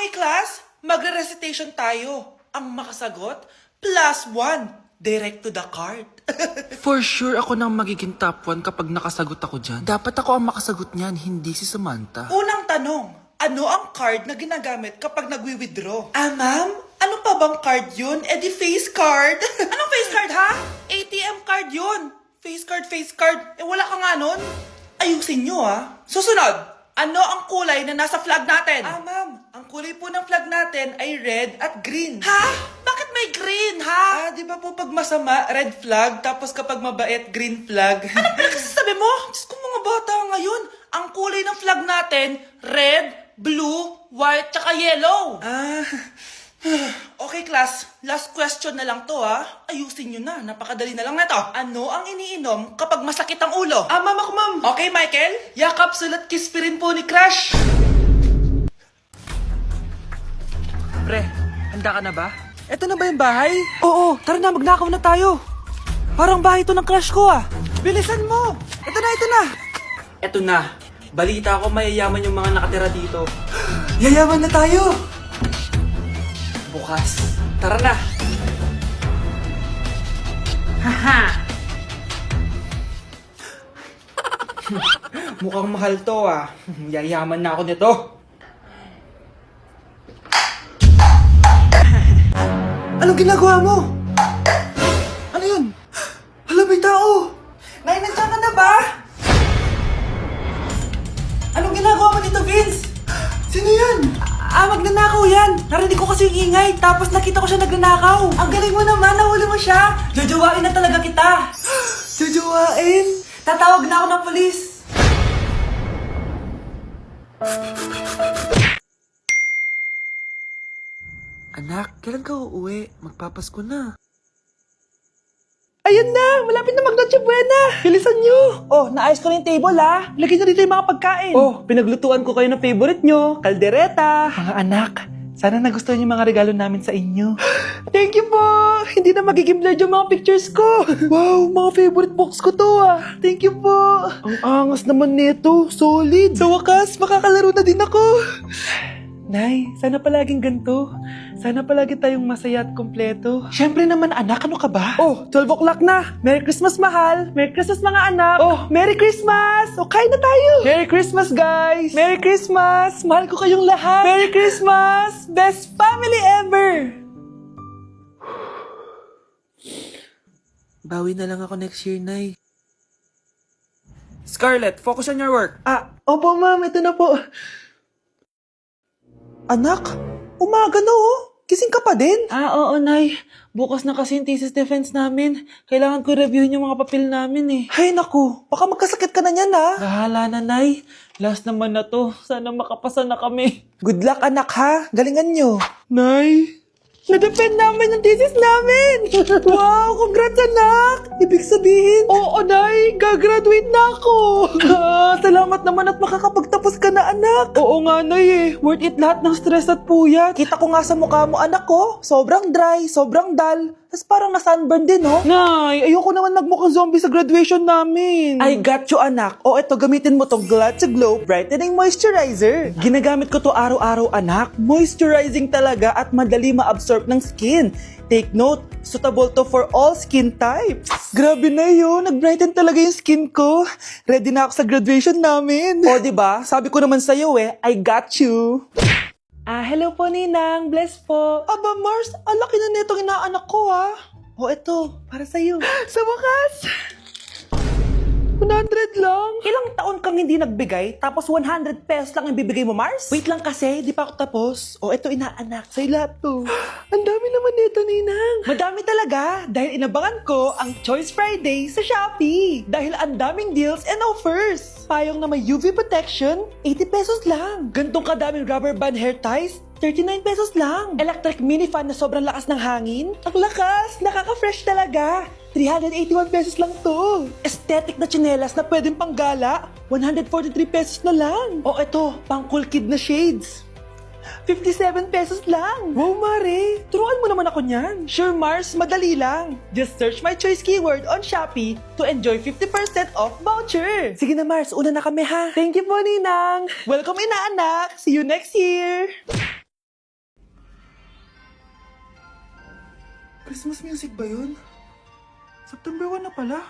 Okay, class, magre-recitation tayo. Ang makasagot, +1. Direct to the card. For sure ako nang magiging top 1 kapag nakasagot ako dyan. Dapat ako ang makasagot niyan, hindi si Samantha. Unang tanong, ano ang card na ginagamit kapag nagwi-withdraw? Ah, ma'am? Ano pa bang card yun? Eh di face card. Anong face card, ha? ATM card yun. Face card, face card. Eh wala ka nga nun? Ayusin nyo, ha? Susunod, ano ang kulay na nasa flag natin? Ah, ma'am, ang kulay po ng flag natin ay red at green. Ha? Bakit may green, ha? Ah, di ba po pag masama, red flag, tapos kapag mabait, green flag? Ano pinagsasabi mo? Diyos ko mga bata ngayon, ang kulay ng flag natin, red, blue, white, tsaka yellow. Ah, okay class, last question na lang to ha. Ayusin nyo na, napakadali na lang na to. Ano ang iniinom kapag masakit ang ulo? Ah, ma'am ako ma'am. Okay Michael, yakap, sulat, kiss rin po ni Crush. Pre, handa ka na ba? Eto na ba yung bahay? Oo, tara na, magnakaw na tayo. Parang bahay to ng crush ko ah. Bilisan mo. Ito na. Eto na, balita ko mayayaman yung mga nakatira dito. Yayaman na tayo. Bukas, tara na. Haha! Mukhang mahal to ah. Yayaman na ako nito. Anong ginagawa mo? Ano yun? Hala, may tao! Nay, nandiyan ka na ba? Anong ginagawa mo dito, Vince? Sino yan? Magnanakaw yan! Narinig ko kasi yung ingay, tapos nakita ko siya nagnanakaw. Ang galing mo naman, nahuli mo siya! Jojowain na talaga kita! Jojowain? Tatawag na ako ng polis! Anak, kailan ka uuwi? Magpapasko na. Ayun na! Malapit na mag-Noche Buena! Bilisan nyo! Oh, naayos ko na yung table ha! Lagyan nyo dito yung mga pagkain! Oh, pinaglutuan ko kayo ng favorite nyo, kaldereta! Mga anak, sana nagustuhan yung mga regalo namin sa inyo. Thank you po! Hindi na magiging blurred yung mga pictures ko! Wow, mga favorite box ko to ah! Thank you po! Ang angas naman nito, solid! Sa wakas, makakalaro na din ako! Nay, sana palaging ganito. Sana palagi tayong masaya at kompleto. Siyempre naman anak, ano ka ba? Oh, 12 o'clock na. Merry Christmas mahal. Merry Christmas mga anak. Oh, Merry Christmas. O, kain na tayo. Merry Christmas guys. Merry Christmas. Mahal ko kayong lahat. Merry Christmas. Best family ever. Bawi na lang ako next year, Nay. Scarlett, focus on your work. Opo ma'am, ito na po. Anak, umaga na oh. Gising ka pa din? Oo, Nay. Bukas na kasi yung thesis defense namin. Kailangan ko reviewin yung mga papel namin eh. Hay naku, baka magkasakit ka na niyan ha. Bahala na, Nay. Last naman na to. Sana makapasa na kami. Good luck anak ha, galingan nyo. Nay! Na-defend namin ang thesis namin! Wow, congrats anak! Ibig sabihin, Oo, Nay! Gagraduate na ako! salamat naman at makakapagtapos ka na anak. Oo nga, Nay eh. Worth it lahat ng stress at puyat. Kita ko nga sa mukha mo anak ko, sobrang dry, sobrang dull. Tapos parang na-sunburn din no? Nay, ayoko naman nagmukhang zombie sa graduation namin. I got you anak. O eto, gamitin mo tong Glad to Glow Brightening Moisturizer. Ginagamit ko to araw-araw anak. Moisturizing talaga at madali ma-absorb ng skin. Take note, suitable to for all skin types. Grabe na yun, nag-brighten talaga yung skin ko. Ready na ako sa graduation namin. O diba, sabi ko naman sa'yo I got you. Hello po, Ninang. Bless po. Aba Mars, ang laki na netong inaanak ko O eto, para sa'yo. Sa wakas! 100 lang. Ilang taon kang hindi nagbigay, tapos 100 pesos lang ang bibigay mo, Mars? Wait lang kasi, di pa ako tapos. O eto, inaanak, sa'yo lahat to. Ang dami naman nito, Ninang. Madami talaga, dahil inabangan ko ang Choice Friday sa Shopee. Dahil ang daming deals and offers. Payong na may UV protection, 80 pesos lang. Gantong kadaming rubber band hair ties, 39 pesos lang. Electric mini fan na sobrang lakas ng hangin. Ang lakas, nakaka-fresh talaga. 381 pesos lang to. Aesthetic na tsinelas na pwedeng panggala, 143 pesos na lang. O eto, pang cool kid na shades. 57 pesos lang. Wow, Mare. Turuan mo naman ako niyan. Sure, Mars. Madali lang. Just search my choice keyword on Shopee to enjoy 50% off voucher. Sige na, Mars. Una na kami, ha? Thank you po, Ninang. Welcome, inaanak. See you next year. Christmas music ba yun? September 1 na pala.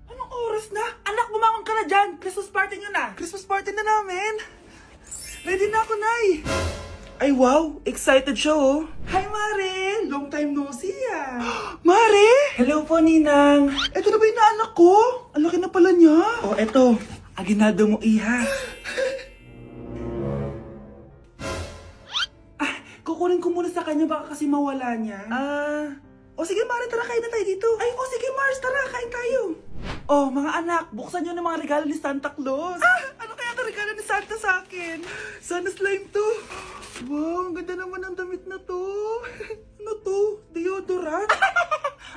Anong oras na? Anak, bumangon ka na dyan! Christmas party nyo na! Christmas party na namin! Ready na ako, Nay! Ay, wow! Excited siya, oh! Hi, Mare! Long time no see, ah! Mare! Hello po, Ninang! Ito na ba yung naanak ko? Ang laki na pala niya! Oh, eto. Aginado mo, iha. Kukunin ko muna sa kanya, baka kasi mawala niya. O sige, Mare, tara, kain na tayo dito. Ay, o sige, Mars, tara, kain tayo. Oh, mga anak, buksan nyo ng mga regalo ni Santa Claus. Ano kaya ang regalo ni Santa sa akin? Sana slime to. Wow, ang ganda naman ng damit na to. Ano to? Deodorant?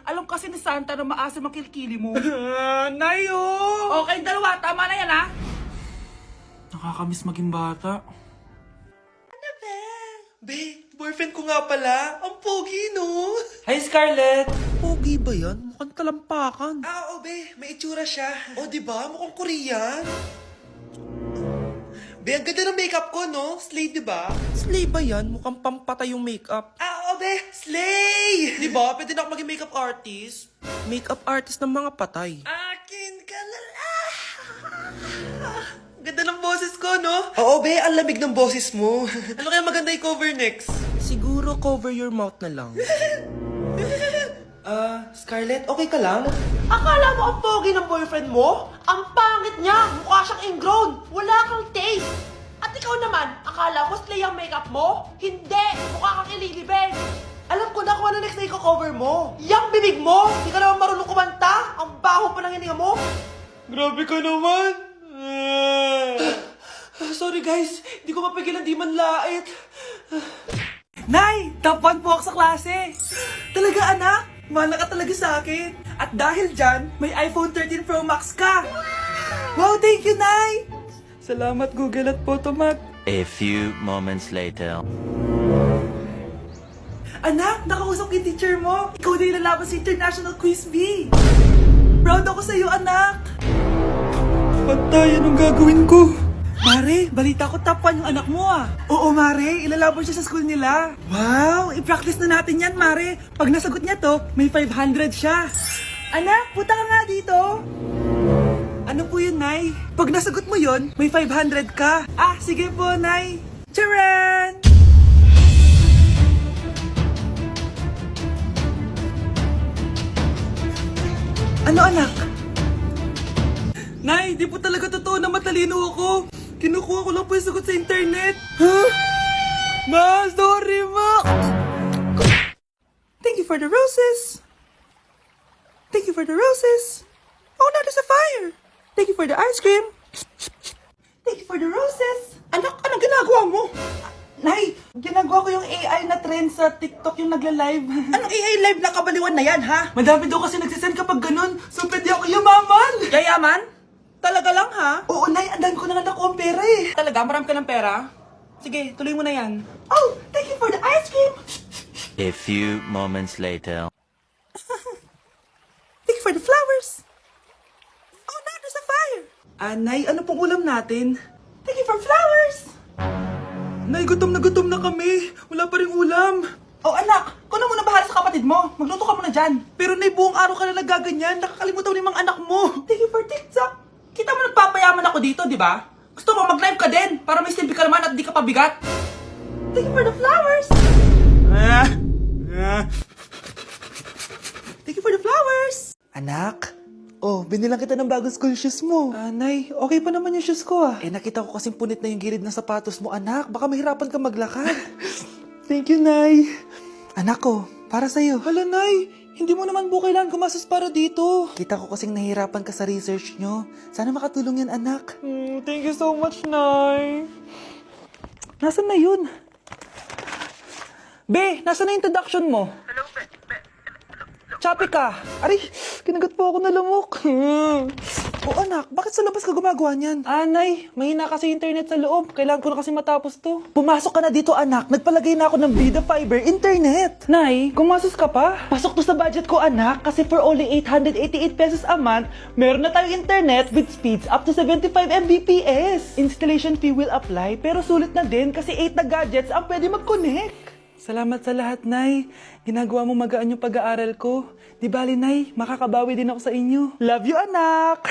Alam kasi ni Santa na maasa makilikili mo. Nayo! Okay, dalawa, tama na yan, ha? Nakakamiss maging bata. Be, boyfriend ko nga pala. Ang pogi, no? Hi, Scarlett. Pogi ba yan? Mukhang talampakan. Be. May itsura siya. Diba? Mukhang Korean. Be, ang ganda ng makeup ko, no? Slay, diba? Slay ba yan? Mukhang pampatay yung makeup. Be. Slay! Diba? Pwede na ako maging makeup artist. Makeup artist ng mga patay. Akin ka na lang. Ganda ng boses ko, no? Oo, Be. Ang lamig ng boses mo. Ano kaya maganda i-cover next? Siguro cover your mouth na lang. Scarlett, okay ka lang? Akala mo ang pogi ng boyfriend mo? Ang pangit niya! Mukha siyang ingrown! Wala kang taste! At ikaw naman, akala mo slay ang makeup mo? Hindi! Mukha kang ililibing! Alam ko na kung ano next na i-cover mo! Yang bibig mo! Hindi ka naman marunong kumanta! Ang baho pa ng hininga mo! Grabe ka naman! Sorry guys, hindi ko mapigilan di man lait. Nay, top 1 po ako sa klase. Talaga anak? Mahal ka talaga sa akin. At dahil dyan, may iPhone 13 Pro Max ka. Wow, thank you, Nay. Salamat Google at Photomat. A few moments later. Anak, nakausap yung teacher mo. Ikaw na yung lalaban sa International Quiz Bee. Proud ako sa iyo, anak. Patay, anong gagawin ko? Mare, balita ko top 1 yung anak mo, ah. Oo, Mare, ilalaban siya sa school nila. Wow, i-practice na natin yan, Mare. Pag nasagot niya to, may 500 siya. Anak, punta ka nga dito. Ano po yun, Nay? Pag nasagot mo yun, may 500 ka. Sige po, Nay. Charan! Ano, anak? Nay, di po talaga totoo na matalino ako. Kinukuha ko lang po yung sagot sa internet. Ma, sorry, Ma. Thank you for the roses. Thank you for the roses. Oh, now there's a fire. Thank you for the ice cream. Thank you for the roses. Anak, anong ginagawa mo? Nay, ginagawa ko yung AI na trend sa TikTok yung nagla-live. Anong AI live na kabaliwan na yan, ha? Madami daw kasi nagsisend kapag ganun, so pwede ako yumaman. Yayaman? Talaga lang, ha? Oo, Nay, andan ko na nga nakuha ang pera eh. Talaga? Marami ka ng pera? Sige, tuloy mo na yan. Oh, thank you for the ice cream. A few moments later. Thank you for the flowers. Oh, now there's a fire. Nay, ano pong ulam natin? Thank you for flowers. Nay, gutom na kami. Wala pa rin ulam. Oh, anak, kung na muna bahala sa kapatid mo. Magluto ka muna dyan. Pero Nay, buong araw ka na nagaganyan. Nakakalimutan ni mga anak mo. Thank you for TikTok. Kita mo nagpapayaman ako dito, di ba? Gusto mo mag-live ka din para may silbi ka naman at di ka pabigat. Thank you for the flowers. Thank you for the flowers. Anak, binilang kita ng bagong school shoes mo. Nay, okay pa naman yung shoes ko, ah. Nakita ko kasing punit na yung gilid ng sapatos mo, anak. Baka mahirapan ka maglakad. Thank you, Nay. Anak ko, para sa'yo. Hala, Nay, hindi mo naman po kailangan gumastos para dito. Kita ko kasing nahihirapan ka sa research nyo. Sana makatulong yan, anak. Thank you so much, Nay. Nasaan na yun? Be, nasaan na introduction mo? Hello, Be. Choppy ka. Aray, kinagat po ako na lumok. Anak, bakit sa labas ka gumagawa niyan? Nay, mahina kasi internet sa loob. Kailangan ko na kasi matapos to. Pumasok ka na dito, anak. Nagpalagay na ako ng Vida Fiber Internet. Nay, gumasos ka pa? Pasok to sa budget ko, anak. Kasi for only 888 pesos a month, meron na tayong internet with speeds up to 75 Mbps. Installation fee will apply, pero sulit na din kasi 8 na gadgets ang pwede mag-connect. Salamat sa lahat, Nay. Ginagawa mo magaan yung pag-aaral ko. Di bali, Nay, makakabawi din ako sa inyo. Love you, anak!